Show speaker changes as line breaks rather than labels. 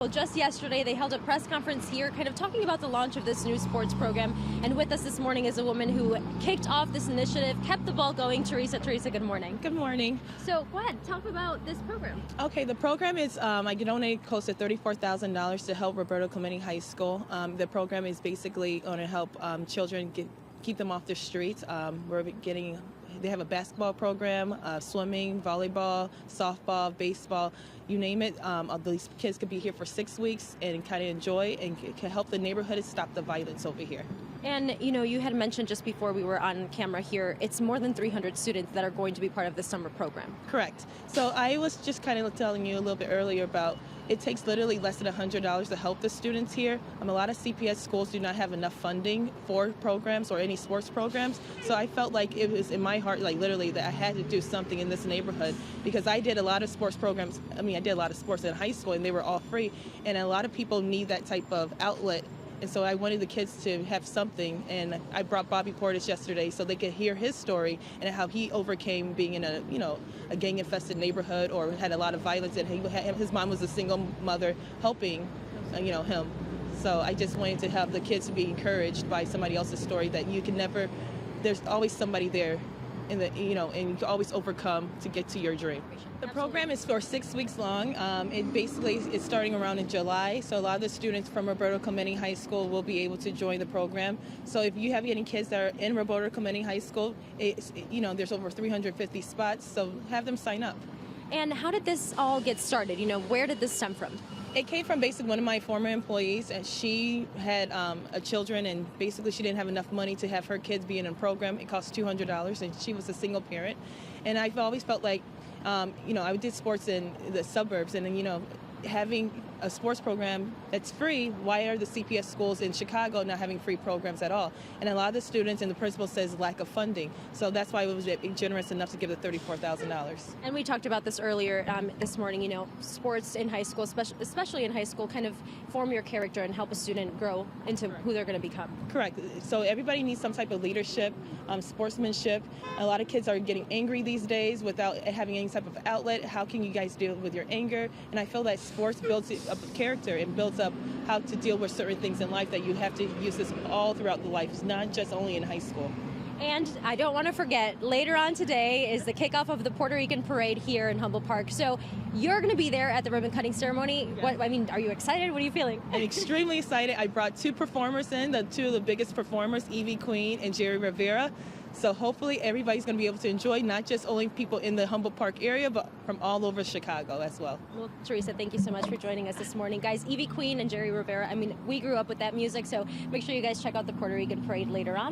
Well, just yesterday, they held a press conference here kind of talking about the launch of this new sports program. And with us this morning is a woman who kicked off this initiative, kept the ball going. Teresa, good morning.
Good morning.
So go ahead, talk about this program.
Okay, the program is, I donated close to $34,000 to help Roberto Clemente High School. The program is basically going to help children keep them off the streets. They have a basketball program, swimming, volleyball, softball, baseball, you name it. These kids could be here for 6 weeks and kind of enjoy and can help the neighborhood stop the violence over here.
And, you had mentioned just before we were on camera here, it's more than 300 students that are going to be part of this summer program.
Correct. So I was just kind of telling you a little bit earlier about it takes literally less than $100 to help the students here. A lot of CPS schools do not have enough funding for programs or any sports programs. So I felt like it was in my heart, like literally, that I had to do something in this neighborhood because I did a lot of sports programs. I did a lot of sports in high school and they were all free. And a lot of people need that type of outlet. And so I wanted the kids to have something, and I brought Bobby Portis yesterday so they could hear his story and how he overcame being in a gang-infested neighborhood or had a lot of violence, and his mom was a single mother helping, him. So I just wanted to have the kids be encouraged by somebody else's story that you can never, there's always somebody there and you can always overcome to get to your dream. The program is for 6 weeks long. It basically is starting around in July, so a lot of the students from Roberto Clemente High School will be able to join the program. So if you have any kids that are in Roberto Clemente High School, there's over 350 spots, so have them sign up.
And how did this all get started? Where did this stem from?
It came from basically one of my former employees, and she had children, and basically she didn't have enough money to have her kids be in a program. It cost $200, and she was a single parent. And I've always felt like, I did sports in the suburbs, and then, having a sports program that's free, why are the CPS schools in Chicago not having free programs at all? And a lot of the students and the principal says lack of funding. So that's why it was generous enough to give the $34,000.
And we talked about this earlier this morning, sports in high school, especially in high school, kind of form your character and help a student grow into who they're going to become.
Correct. So everybody needs some type of leadership, sportsmanship. A lot of kids are getting angry these days without having any type of outlet. How can you guys deal with your anger? And I feel that sports builds up character and builds up how to deal with certain things in life, that you have to use this all throughout the life. It's not just only in high school.
And I don't want to forget, later on today is the kickoff of the Puerto Rican parade here in Humboldt Park. So you're going to be there at the ribbon cutting ceremony.
Yeah.
Are you excited? What are you feeling?
I'm extremely excited. I brought two performers in, two of the biggest performers, Evie Queen and Jerry Rivera. So hopefully everybody's going to be able to enjoy, not just only people in the Humboldt Park area, but from all over Chicago as well.
Well, Teresa, thank you so much for joining us this morning. Guys, Evie Queen and Jerry Rivera, we grew up with that music, so make sure you guys check out the Puerto Rican parade later on.